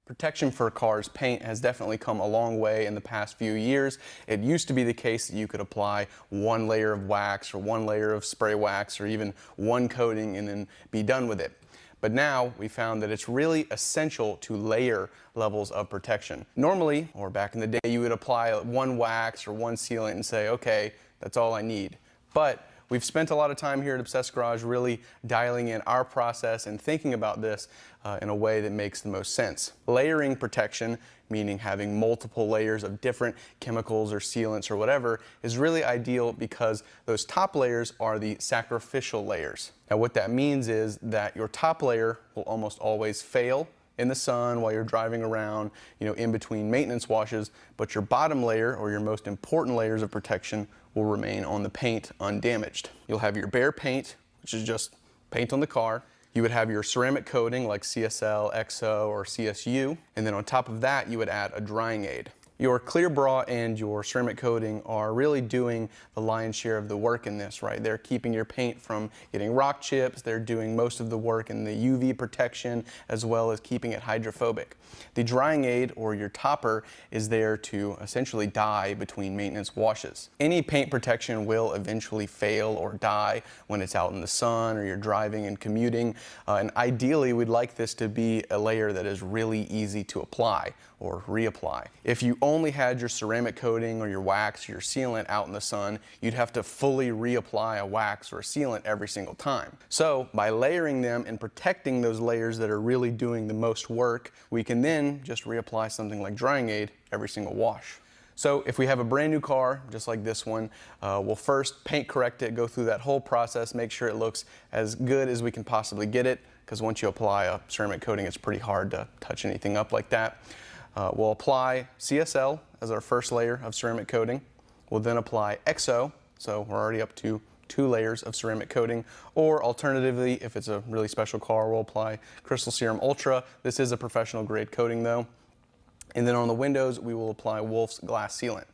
Protection for a car's paint has definitely come a long way in the past few years. It used to be the case that you could apply one layer of wax or one layer of spray wax or even one coating and then be done with it. But now we found that it's really essential to layer levels of protection. Normally, or back in the day, you would apply one wax or one sealant and say, okay, that's all I need. But we've spent a lot of time here at Obsessed Garage really dialing in our process and thinking about this in a way that makes the most sense. Layering protection, meaning having multiple layers of different chemicals or sealants or whatever, is really ideal because those top layers are the sacrificial layers. Now what that means is that your top layer will almost always fail in the sun while you're driving around, in between maintenance washes, but your bottom layer, or your most important layers of protection, will remain on the paint undamaged. You'll have your bare paint, which is just paint on the car. You would have your ceramic coating like CSL, XO, or CSU, and then on top of that you would add a drying aid. Your clear bra and your ceramic coating are really doing the lion's share of the work in this, right? They're keeping your paint from getting rock chips. They're doing most of the work in the UV protection as well as keeping it hydrophobic. The drying aid, or your topper, is there to essentially die between maintenance washes. Any paint protection will eventually fail or die when it's out in the sun or you're driving and commuting, and ideally we'd like this to be a layer that is really easy to apply or reapply. If you only had your ceramic coating or your wax or your sealant out in the sun, you'd have to fully reapply a wax or a sealant every single time. So by layering them and protecting those layers that are really doing the most work, we can then just reapply something like drying aid every single wash. So if we have a brand new car, just like this one, we'll first paint correct it, go through that whole process, make sure it looks as good as we can possibly get it, because once you apply a ceramic coating, it's pretty hard to touch anything up like that. We'll apply CSL as our first layer of ceramic coating. We'll then apply XO, so we're already up to 2 layers of ceramic coating, or alternatively, if it's a really special car, we'll apply Crystal Serum Ultra. This is a professional grade coating though. And then on the windows, we will apply Wolf's Glass Sealant.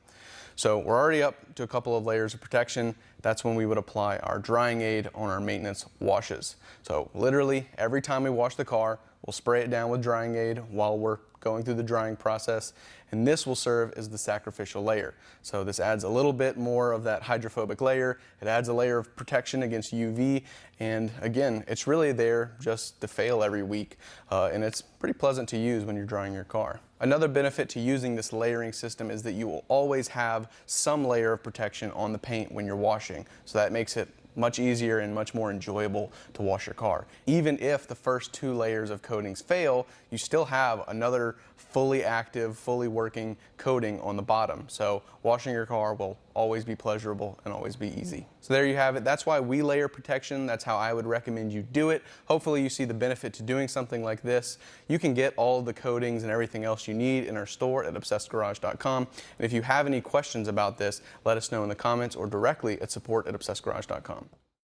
So we're already up to a couple of layers of protection. That's when we would apply our drying aid on our maintenance washes. So literally every time we wash the car, we'll spray it down with drying aid while we're going through the drying process, and this will serve as the sacrificial layer. So this adds a little bit more of that hydrophobic layer. It adds a layer of protection against UV, and again, it's really there just to fail every week, and it's pretty pleasant to use when you're drying your car. Another benefit to using this layering system is that you will always have some layer of protection on the paint when you're washing, so that makes it much easier and much more enjoyable to wash your car. Even if the first 2 layers of coatings fail, you still have another fully active, fully working coating on the bottom. So washing your car will always be pleasurable and always be easy. So there you have it. That's why we layer protection. That's how I would recommend you do it. Hopefully you see the benefit to doing something like this. You can get all of the coatings and everything else you need in our store at obsessedgarage.com. And if you have any questions about this, let us know in the comments or directly at support@obsessedgarage.com.